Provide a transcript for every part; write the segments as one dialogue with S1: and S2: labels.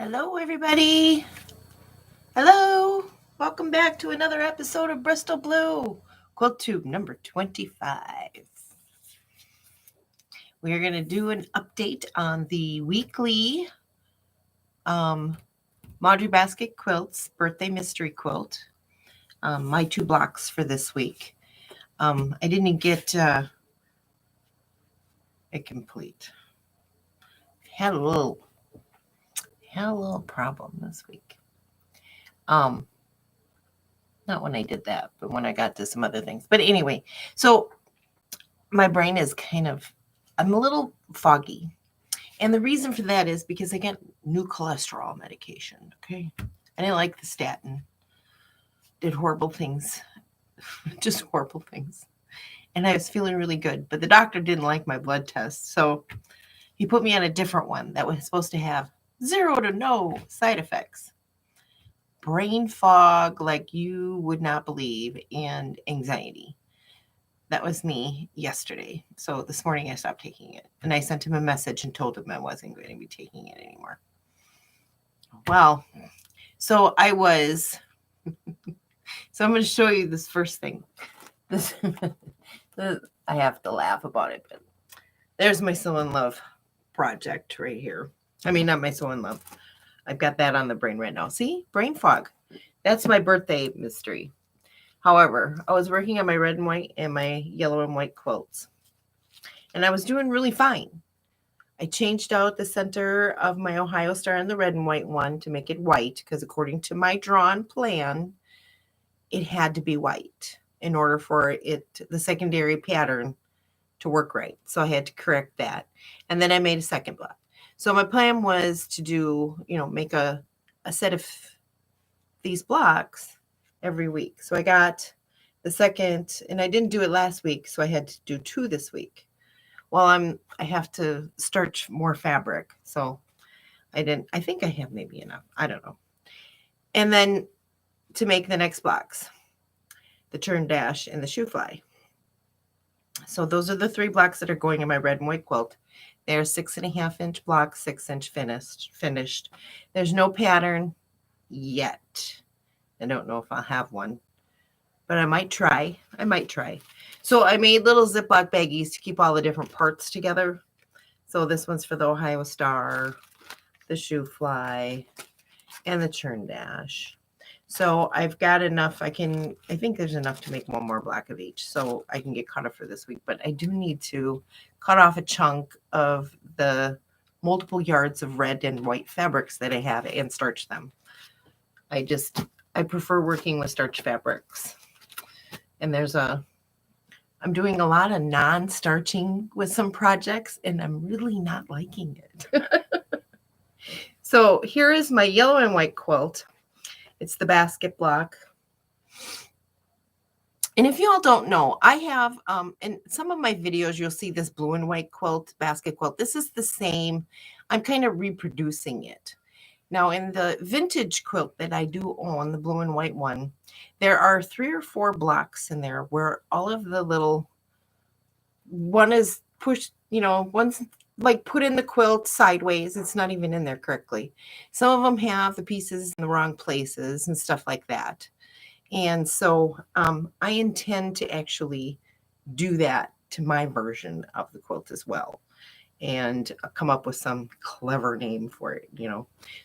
S1: Hello, everybody. Hello. Welcome back to another episode of Bristol Blue, Quilt Tube number 25. We're going to do an update on the weekly Laundry Basket Quilts Birthday Mystery Quilt. My 2 blocks for this week. I didn't get it complete. Had a little problem this week. Not when I did that, but when I got to some other things. But anyway, so my brain is I'm a little foggy. And the reason for that is because I get new cholesterol medication, okay? I didn't like the statin. Did horrible things. Just horrible things. And I was feeling really good, but the doctor didn't like my blood test. So he put me on a different one that was supposed to have 0 to no side effects. Brain fog like you would not believe, and anxiety. That was me yesterday. So this morning I stopped taking it. And I sent him a message and told him I wasn't going to be taking it anymore. Well, so I was. So I'm going to show you this first thing. I have to laugh about it, but there's my Sew in Love project right here. I mean, not my Sew in Love. I've got that on the brain right now. See? Brain fog. That's my birthday mystery. However, I was working on my red and white and my yellow and white quilts. And I was doing really fine. I changed out the center of my Ohio Star and the red and white one to make it white because according to my drawn plan, it had to be white in order for the secondary pattern to work right. So I had to correct that. And then I made a second block. So my plan was to do, make a set of these blocks every week. So I got the second, and I didn't do it last week, so I had to do 2 this week. Well, I have to starch more fabric, so I think I have maybe enough. I don't know. And then to make the next blocks, the Churn dash and the Shoo fly. So those are the 3 blocks that are going in my red and white quilt. They're 6.5-inch blocks, 6-inch finished. There's no pattern yet. I don't know if I'll have one, but I might try. So I made little Ziploc baggies to keep all the different parts together. So this one's for the Ohio Star, the Shoo fly, and the Churn dash. So I've got enough. I think there's enough to make 1 more block of each. So I can get caught up for this week, but I do need to cut off a chunk of the multiple yards of red and white fabrics that I have and starch them. I prefer working with starch fabrics. And I'm doing a lot of non-starching with some projects, and I'm really not liking it. So here is my yellow and white quilt. It's the basket block. And if you all don't know, I have, in some of my videos, you'll see this blue and white quilt, basket quilt. This is the same. I'm kind of reproducing it. Now, in the vintage quilt that I do own, the blue and white one, there are 3 or 4 blocks in there where all of the one is pushed, one's like put in the quilt sideways. It's not even in there correctly. Some of them have the pieces in the wrong places and stuff like that. And so I intend to actually do that to my version of the quilt as well, and come up with some clever name for it,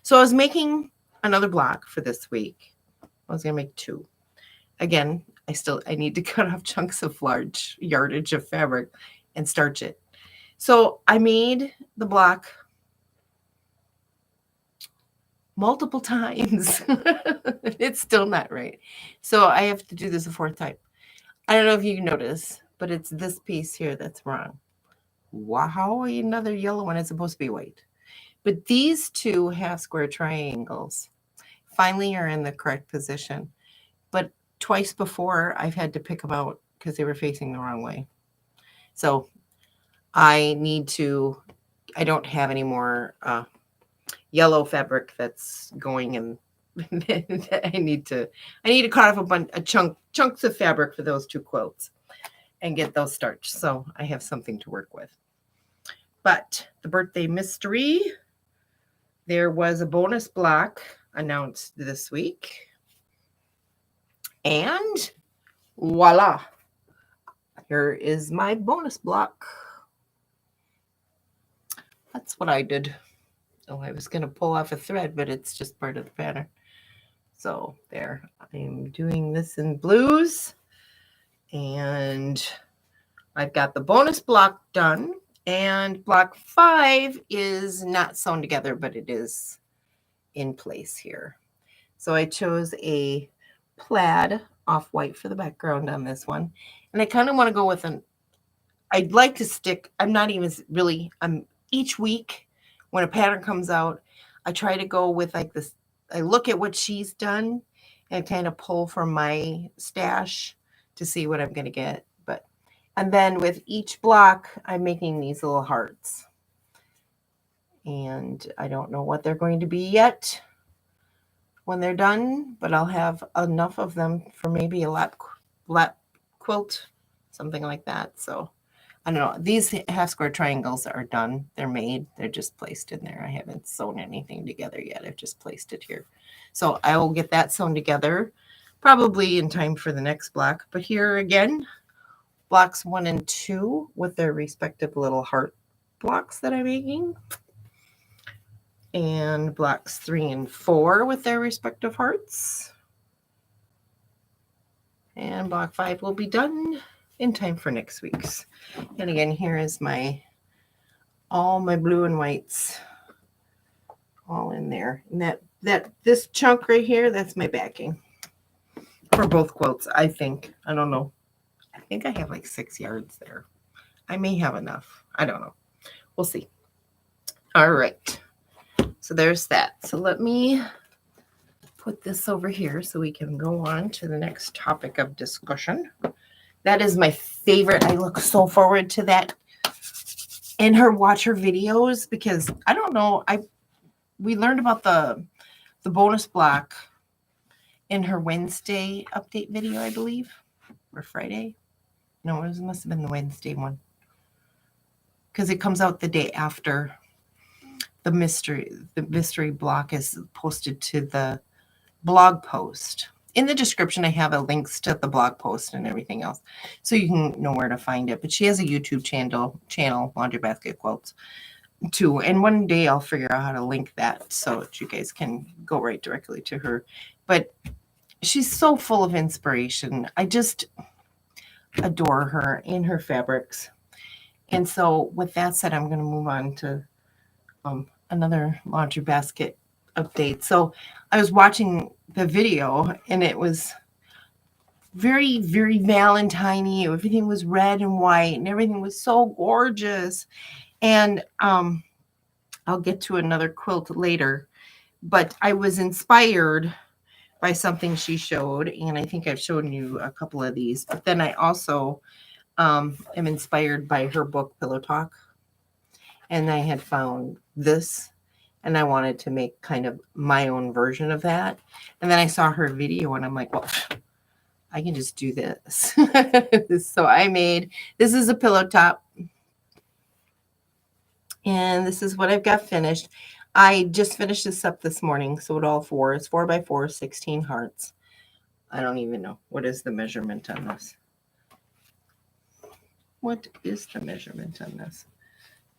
S1: So I was making another block for this week. I was going to make 2. Again, I need to cut off chunks of large yardage of fabric and starch it. So I made the block multiple times. It's still not right. So I have to do this a 4th time. I don't know if you can notice, but it's this piece here that's wrong. Wow, another yellow one is supposed to be white. But these 2 half square triangles finally are in the correct position. But twice before, I've had to pick them out because they were facing the wrong way. So I don't have any more yellow fabric that's going in. I need to cut off chunks of fabric for those 2 quilts and get those starched. So I have something to work with. But the birthday mystery there was a bonus block announced this week. And voila, here is my bonus block. That's what I did. Oh, I was going to pull off a thread, but it's just part of the pattern. So there, I'm doing this in blues. And I've got the bonus block done. And block 5 is not sewn together, but it is in place here. So I chose a plaid off-white for the background on this one. And I kind of want to go with I'd like to stick, I'm not even really, each week when a pattern comes out, I try to go with like this, I look at what she's done and kind of pull from my stash to see what I'm going to get. And then with each block, I'm making these little hearts. And I don't know what they're going to be yet when they're done, but I'll have enough of them for maybe a lap quilt, something like that. So I don't know. These half square triangles are done. They're made. They're just placed in there. I haven't sewn anything together yet. I've just placed it here. So I will get that sewn together probably in time for the next block. But here again, blocks 1 and 2 with their respective little heart blocks that I'm making. And blocks 3 and 4 with their respective hearts. And block 5 will be done in time for next week's. And again, here is all my blue and whites all in there. And this chunk right here, that's my backing for both quilts, I think. I don't know. I think I have like 6 yards there. I may have enough. I don't know. We'll see. All right. So there's that. So let me put this over here so we can go on to the next topic of discussion. That is my favorite. I look so forward to that and watch her videos because I don't know. We learned about the bonus block in her Wednesday update video, I believe, or Friday. No, it must have been the Wednesday one because it comes out the day after the mystery block is posted to the blog post. In the description, I have links to the blog post and everything else, so you can know where to find it. But she has a YouTube channel, Laundry Basket Quilts, too. And one day I'll figure out how to link that so that you guys can go right directly to her. But she's so full of inspiration. I just adore her and her fabrics. And so with that said, I'm going to move on to another laundry basket update. So I was watching the video and it was very, very Valentine-y. Everything was red and white and everything was so gorgeous. And I'll get to another quilt later, but I was inspired by something she showed. And I think I've shown you a couple of these, but then I also am inspired by her book, Pillow Talk. And I had found this and I wanted to make kind of my own version of that. And then I saw her video and I'm like, well, I can just do this. So this is a pillow top. And this is what I've got finished. I just finished this up this morning. So it all 4 is 4x4, 16 hearts. I don't even know. What is the measurement on this? What is the measurement on this?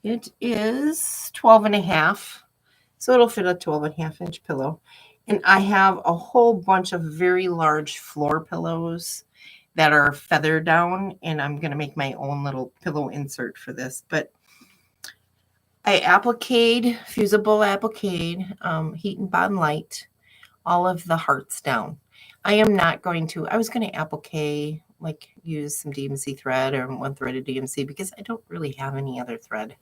S1: It is 12 and a half. So it'll fit a 12.5 inch pillow. And I have a whole bunch of very large floor pillows that are feather down. And I'm going to make my own little pillow insert for this. But I fusible appliqued, heat and bond light, all of the hearts down. I am not going to, I was going to applique, like use some DMC thread or 1-threaded DMC because I don't really have any other thread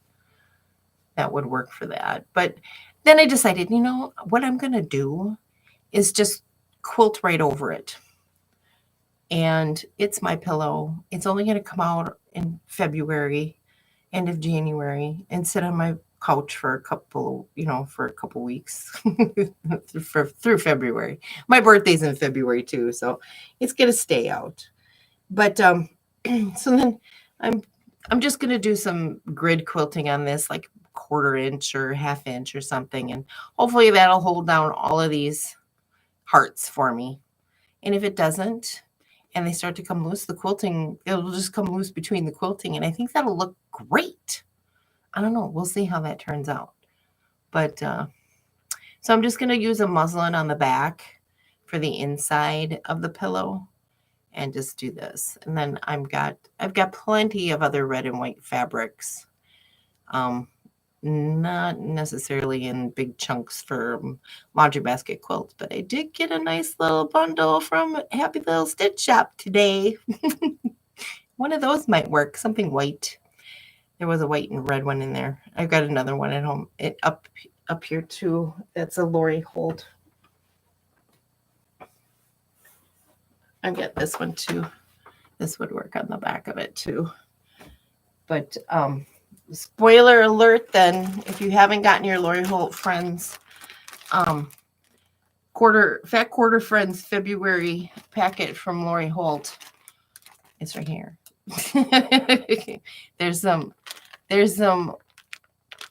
S1: that would work for that. But then I decided, what I'm going to do is just quilt right over it. And it's my pillow. It's only going to come out in February, end of January, and sit on my couch for a couple weeks through February. My birthday's in February too, so it's going to stay out. But so then I'm just going to do some grid quilting on this, like 1/4 inch or 1/2 inch or something. And hopefully that'll hold down all of these hearts for me. And if it doesn't, and they start to come loose, the quilting, it'll just come loose between the quilting. And I think that'll look great. I don't know. We'll see how that turns out. But so I'm just going to use a muslin on the back for the inside of the pillow and just do this. And then I've got plenty of other red and white fabrics. Not necessarily in big chunks for laundry basket quilts, but I did get a nice little bundle from Happy Little Stitch Shop today. One of those might work, something white. There was a white and red one in there. I've got another one at home. Up here too. That's a Lori Holt. I've got this one too. This would work on the back of it too. But spoiler alert then, if you haven't gotten your Lori Holt Friends Fat Quarter Friends February packet from Lori Holt, it's right here. There's some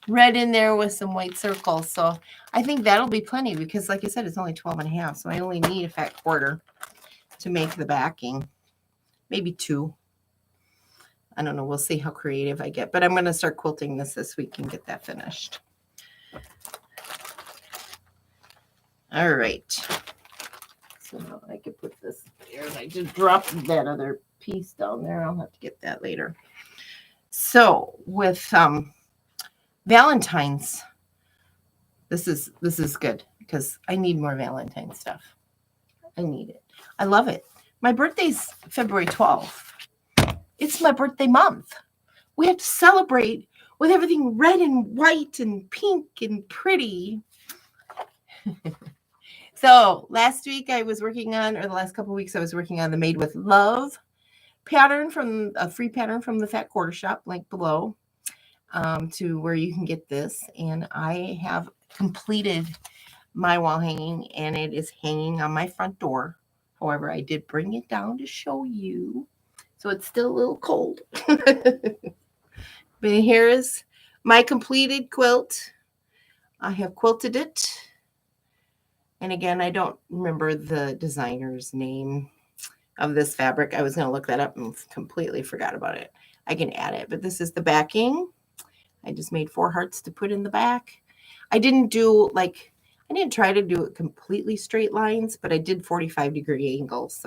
S1: red in there with some white circles, so I think that'll be plenty because, like I said, it's only 12.5, so I only need a fat quarter to make the backing, maybe 2. I don't know. We'll see how creative I get, but I'm going to start quilting this week and get that finished. All right. So I could put this there, and I just dropped that other piece down there. I'll have to get that later. So with Valentine's, this is good because I need more Valentine stuff. I need it. I love it. My birthday's February 12th. It's my birthday month. We have to celebrate with everything red and white and pink and pretty. So last week I was working on, or the last couple of weeks I was working on the Made with Love pattern, from a free pattern from the Fat Quarter Shop, link below, to where you can get this. And I have completed my wall hanging, and it is hanging on my front door. However, I did bring it down to show you. So it's still a little cold. But here is my completed quilt. I have quilted it. And again, I don't remember the designer's name of this fabric. I was going to look that up and completely forgot about it. I can add it. But this is the backing. I just made 4 hearts to put in the back. I didn't try to do it completely straight lines, but I did 45-degree angles.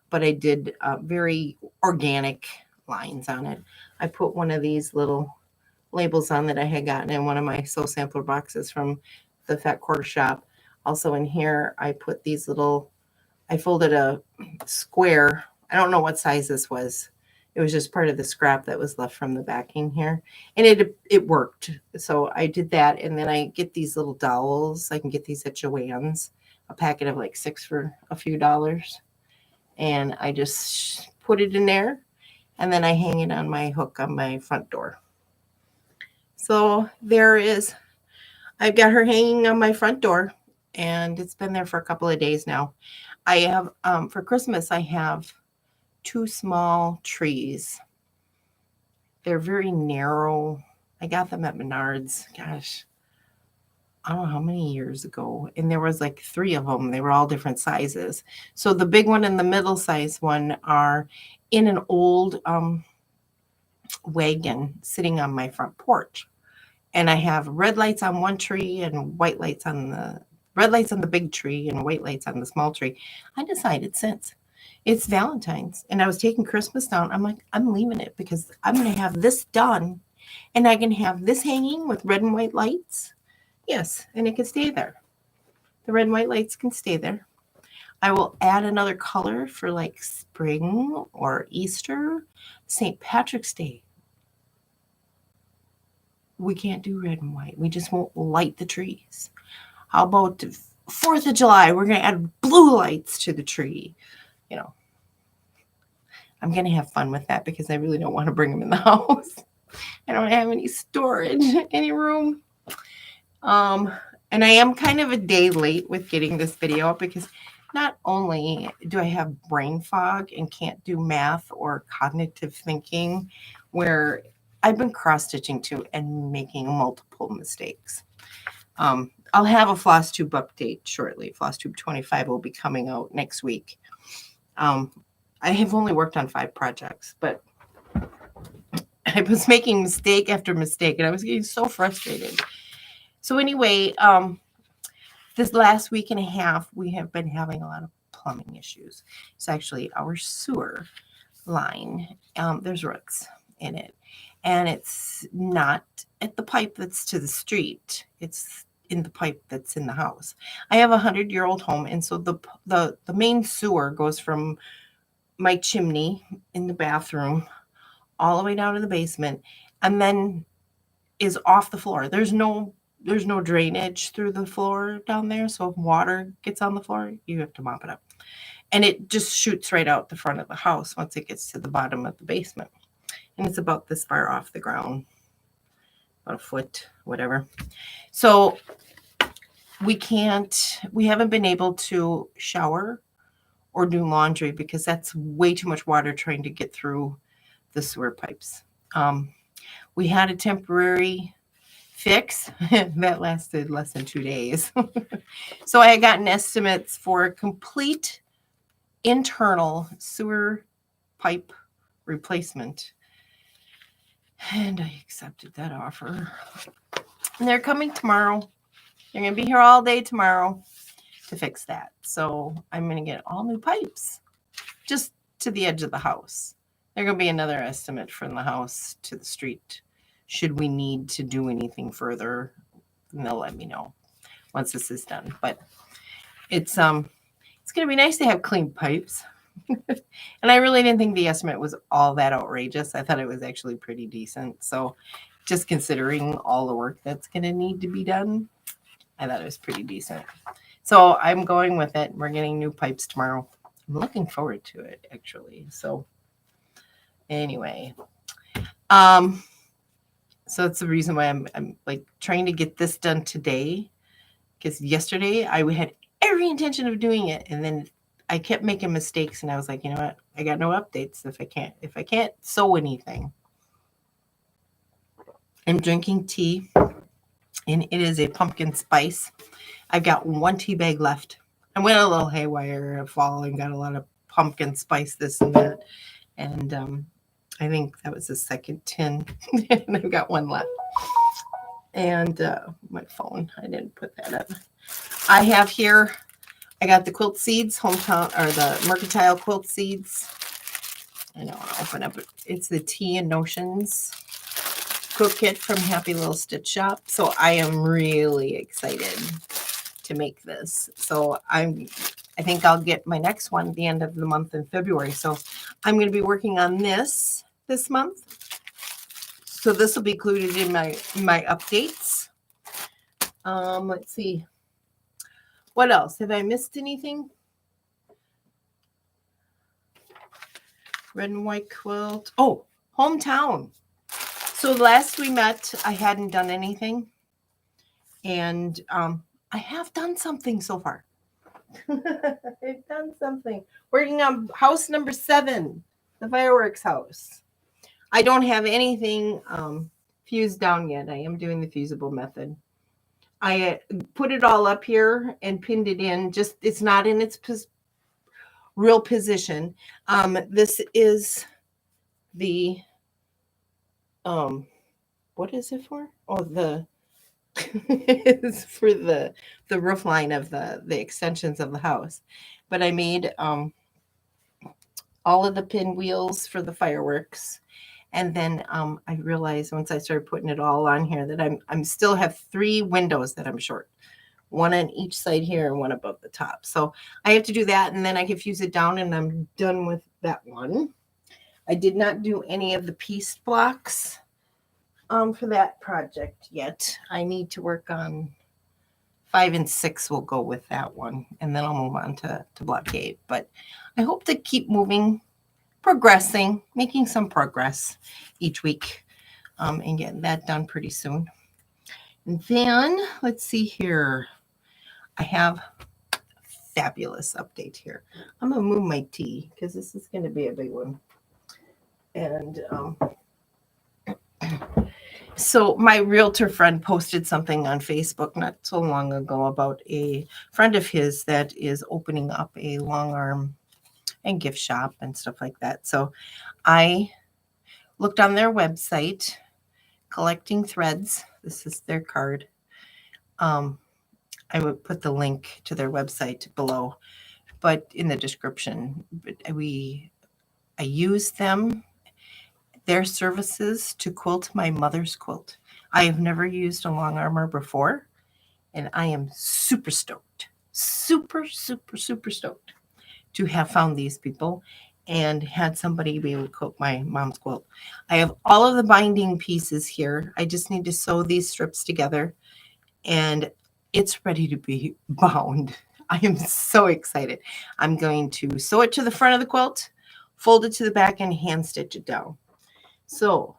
S1: But I did very organic lines on it. I put one of these little labels on that I had gotten in one of my Sew Sampler boxes from the Fat Quarter Shop. Also in here, I put these I folded a square. I don't know what size this was. It was just part of the scrap that was left from the backing here. And it worked. So I did that. And then I get these little dowels. I can get these at Joann's, a packet of like 6 for a few dollars. And I just put it in there, and then I hang it on my hook on my front door. So there is, I've got her hanging on my front door, and it's been there for a couple of days now. I have, for Christmas, I have 2 small trees. They're very narrow. I got them at Menards. Gosh, I don't know how many years ago, and there was like 3 of them. They were all different sizes. So the big one and the middle size one are in an old wagon sitting on my front porch. And I have red lights on one tree and white lights on the big tree and white lights on the small tree. I decided, since it's Valentine's and I was taking Christmas down, I'm like, I'm leaving it because I'm going to have this done, and I can have this hanging with red and white lights. Yes, and it can stay there. The red and white lights can stay there. I will add another color for like spring or Easter, St. Patrick's Day. We can't do red and white. We just won't light the trees. How about 4th of July? We're going to add blue lights to the tree. You know, I'm going to have fun with that because I really don't want to bring them in the house. I don't have any storage, any room. And I am kind of a day late with getting this video up because not only do I have brain fog and can't do math or cognitive thinking, where I've been cross-stitching too and making multiple multiple mistakes. I'll have a floss tube update shortly. Floss tube 25 will be coming out next week. I have only worked on 5 projects, but I was making mistake after mistake, and I was getting so frustrated. So anyway, this last week and a half, we have been having a lot of plumbing issues. It's actually our sewer line. There's roots in it, and it's not at the pipe that's to the street. It's in the pipe that's in the house. I have a 100-year-old home, and so the main sewer goes from my chimney in the bathroom all the way down to the basement, and then is off the floor. There's no drainage through the floor down there, so if water gets on the floor, you have to mop it up. And it just shoots right out the front of the house once it gets to the bottom of the basement. And it's about this far off the ground, about a foot, whatever. So we haven't been able to shower or do laundry because that's way too much water trying to get through the sewer pipes. We had a temporary fix that lasted less than 2 days. So I had gotten estimates for a complete internal sewer pipe replacement. And I accepted that offer. And they're coming tomorrow. They're going to be here all day tomorrow to fix that. So I'm going to get all new pipes just to the edge of the house. There's going to be another estimate from the house to the street. Should we need to do anything further, and they'll let me know once this is done. But it's going to be nice to have clean pipes. And I really didn't think the estimate was all that outrageous. I thought it was actually pretty decent. So just considering all the work that's going to need to be done, I thought it was pretty decent. So I'm going with it. We're getting new pipes tomorrow. I'm looking forward to it, actually. So anyway, so that's the reason why I'm like trying to get this done today, because yesterday I had every intention of doing it, and then I kept making mistakes, and I was like, you know what? I got no updates if I can't sew anything. I'm drinking tea, and it is a pumpkin spice. I've got 1 tea bag left. I went a little haywire in fall and got a lot of pumpkin spice, this and that, and I think that was the second tin, and I've got 1 left. And my phone, I didn't put that up. I have here, I got the quilt seeds, hometown, or the mercantile quilt seeds. I don't want to open up. It's the Tea and Notions quilt kit from Happy Little Stitch Shop. So I am really excited to make this. So I think I'll get my next one at the end of the month in February. So I'm going to be working on this month. So this will be included in my updates. Let's see. What else? Have I missed anything? Red and white quilt. Oh, hometown. So last we met, I hadn't done anything. And I have done something so far. I've done something. Working on house number 7, the fireworks house. I don't have anything fused down yet. I am doing the fusible method. I put it all up here and pinned it in. Just it's not in its real position. This is the what is it for? Oh, it's for the roof line of the extensions of the house. But I made all of the pinwheels for the fireworks. And then I realized once I started putting it all on here that I'm still have 3 windows that I'm short. 1 on each side here and 1 above the top. So I have to do that, and then I can fuse it down, and I'm done with that one. I did not do any of the piece blocks for that project yet. I need to work on 5 and 6 will go with that one, and then I'll move on to block 8. But I hope to keep moving, progressing, making some progress each week, and getting that done pretty soon. And then let's see here. I have a fabulous update here. I'm going to move my tea because this is going to be a big one. And So my realtor friend posted something on Facebook not so long ago about a friend of his that is opening up a long arm and gift shop and stuff like that. So I looked on their website, Collecting Threads. This is their card. I would put the link to their website below, but in the description. But I use them, their services, to quilt my mother's quilt. I have never used a long armor before, and I am super stoked. Super, super, super stoked to have found these people and had somebody be able to quilt my mom's quilt. I have all of the binding pieces here. I just need to sew these strips together, and it's ready to be bound. I am so excited. I'm going to sew it to the front of the quilt, fold it to the back, and hand stitch it down. So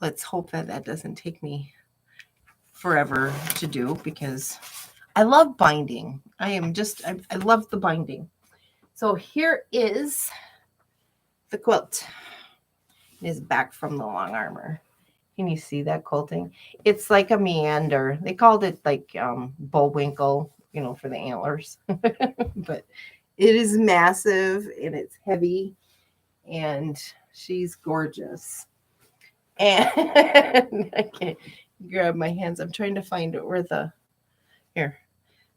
S1: let's hope that that doesn't take me forever to do, because I love binding. I love the binding. So here is the quilt. It is back from the long armor. Can you see that quilting? It's like a meander. They called it like bullwinkle, for the antlers. But it is massive and it's heavy, and she's gorgeous. And I can't grab my hands. I'm trying to find it where here.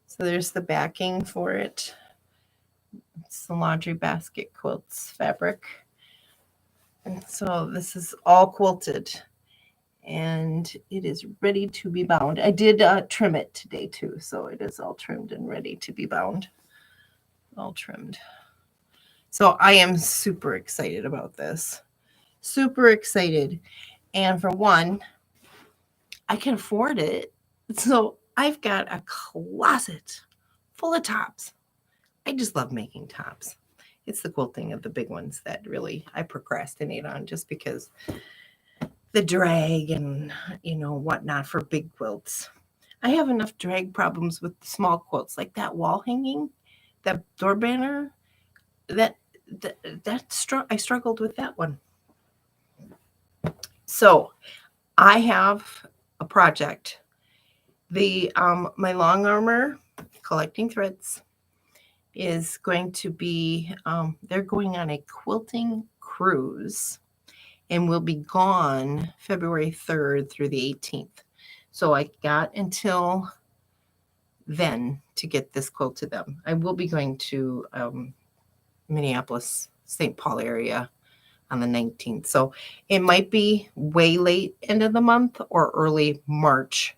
S1: So there's the backing for it. It's the Laundry Basket Quilts fabric. And so this is all quilted, and it is ready to be bound. I did trim it today too, so it is all trimmed and ready to be bound. All trimmed. So I am super excited about this. Super excited. And for one, I can afford it. So I've got a closet full of tops. I just love making tops. It's the quilting of the big ones that really I procrastinate on, just because the drag and whatnot for big quilts. I have enough drag problems with the small quilts, like that wall hanging, that door banner. I struggled with that one. So I have a project. The my long armor Collecting Threads is going to be, they're going on a quilting cruise, and will be gone February 3rd through the 18th. So I got until then to get this quilt to them. I will be going to Minneapolis, St. Paul area on the 19th. So it might be way late end of the month or early March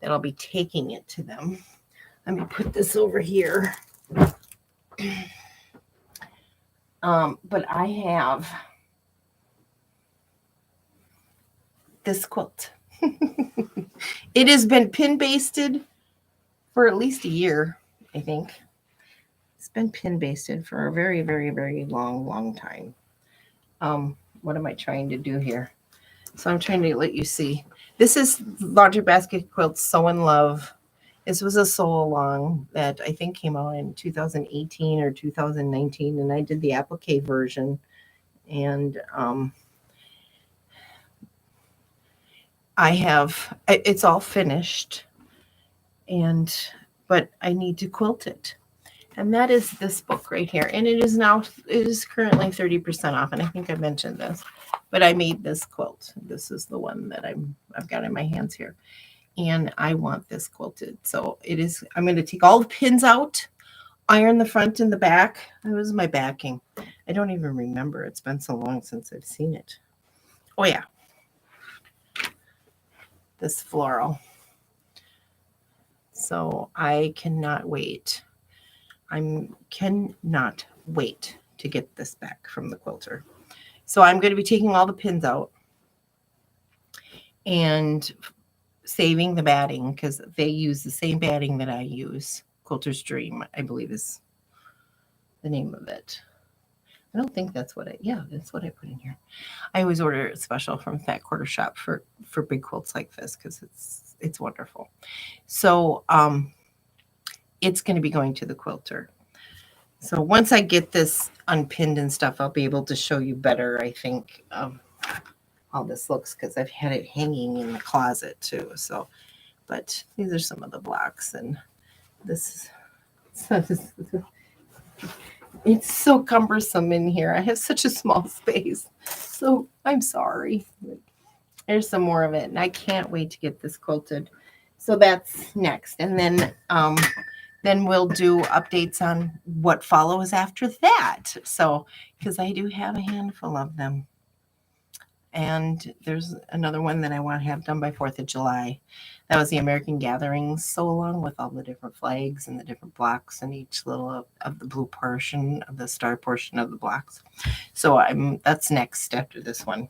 S1: that I'll be taking it to them. Let me put this over here. But I have this quilt. It has been pin basted for at least a year, I think. It's been pin basted for a very, very, very long time. What am I trying to do here? So I'm trying to let you see. This is Laundry Basket Quilt Sew in Love. This was a sew along that I think came out in 2018 or 2019, and I did the applique version. And it's all finished, but I need to quilt it. And that is this book right here. And it is currently 30% off. And I think I mentioned this, but I made this quilt. This is the one that I've got in my hands here. And I want this quilted. So I'm going to take all the pins out, iron the front and the back. That was my backing. I don't even remember. It's been so long since I've seen it. Oh yeah. This floral. So I cannot wait. Cannot wait to get this back from the quilter. So I'm going to be taking all the pins out and saving the batting, because they use the same batting that I use. Quilter's Dream, I believe, is the name of it. I don't think that's what that's what I put in here. I always order it special from Fat Quarter Shop for big quilts like this, because it's wonderful. So it's going to be going to the quilter. So once I get this unpinned and stuff, I'll be able to show you better, I think, all this looks because I've had it hanging in the closet too. So, but these are some of the blocks, and this is it's so cumbersome in here. I have such a small space, so I'm sorry. There's some more of it, and I can't wait to get this quilted. So that's next, and then we'll do updates on what follows after that. So, because I do have a handful of them. And there's another one that I want to have done by 4th of July. That was the American Gatherings sew along with all the different flags and the different blocks and each little of the blue portion of the star portion of the blocks. So that's next after this one.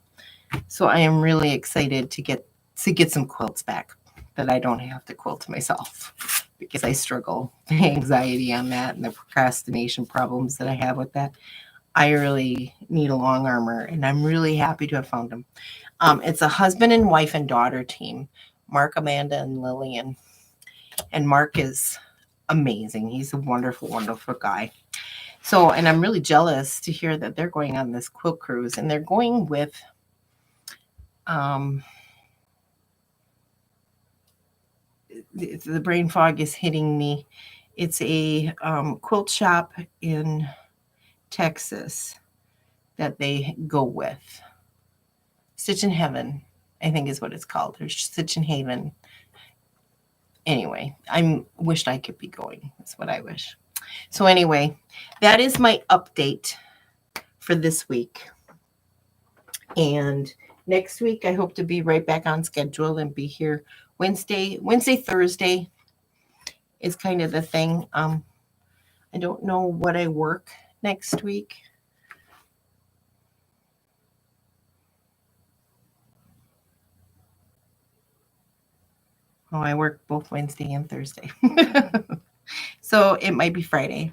S1: So I am really excited to get some quilts back that I don't have to quilt myself, because I struggle the anxiety on that and the procrastination problems that I have with that. I really need a long armor, and I'm really happy to have found them. It's a husband and wife and daughter team, Mark, Amanda, and Lillian. And Mark is amazing. He's a wonderful, wonderful guy. So, and I'm really jealous to hear that they're going on this quilt cruise, and they're going with the brain fog is hitting me. It's a quilt shop in Texas that they go with. Stitch in Heaven, I think is what it's called. There's Stitch in Haven. Anyway, I wished I could be going. That's what I wish. So anyway, that is my update for this week. And next week, I hope to be right back on schedule and be here Wednesday, Thursday is kind of the thing. I don't know what I work next week. Oh, I work both Wednesday and Thursday. So it might be Friday,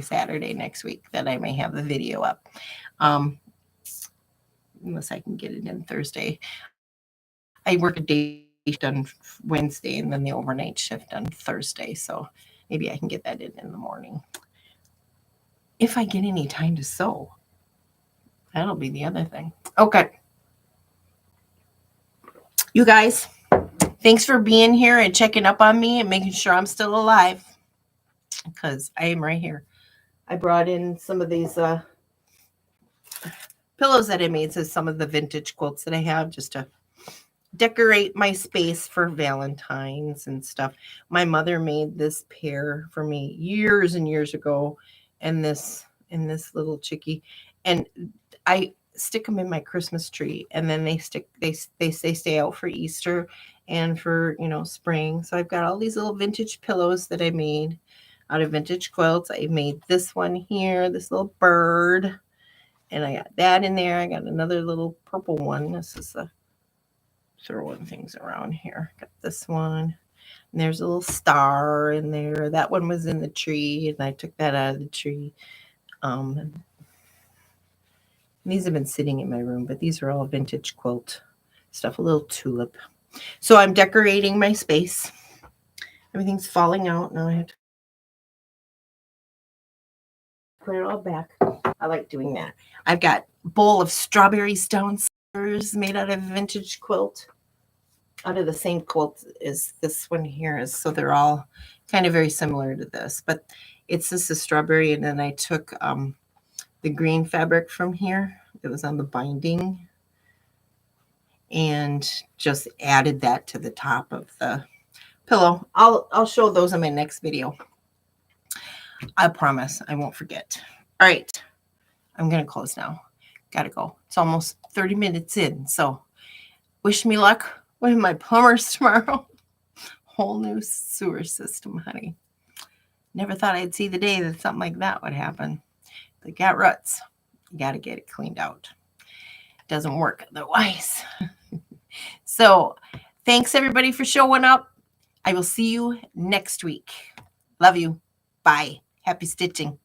S1: Saturday next week that I may have the video up. Unless I can get it in Thursday. I work a day shift on Wednesday and then the overnight shift on Thursday. So maybe I can get that in the morning. If I get any time to sew, that'll be the other thing. Okay. You guys, thanks for being here and checking up on me and making sure I'm still alive, because I am right here. I brought in some of these pillows that I made, so some of the vintage quilts that I have, just to decorate my space for Valentine's and stuff. My mother made this pair for me years and years ago, and this little chickie, and I stick them in my Christmas tree, and then they stay out for Easter and for spring. So I've got all these little vintage pillows that I made out of vintage quilts. I made this one here, this little bird, and I got that in there. I got another little purple one. This is throwing things around here. Got this one, and there's a little star in there. That one was in the tree, and I took that out of the tree. These have been sitting in my room, but these are all vintage quilt stuff. A little tulip. So I'm decorating my space. Everything's falling out now. I have to put it all back. I like doing that. I've got a bowl of strawberries downstairs made out of vintage quilt, out of the same quilt as this one here is. So they're all kind of very similar to this, but it's just a strawberry, and then I took the green fabric from here that was on the binding and just added that to the top of the pillow. I'll show those in my next video. I promise I won't forget. All right, I'm gonna close now. Gotta go. It's almost 30 minutes in, so wish me luck with my plumbers tomorrow. Whole new sewer system, honey. Never thought I'd see the day that something like that would happen. They got ruts. You got to get it cleaned out. It doesn't work otherwise. So thanks everybody for showing up. I will see you next week. Love you. Bye. Happy stitching.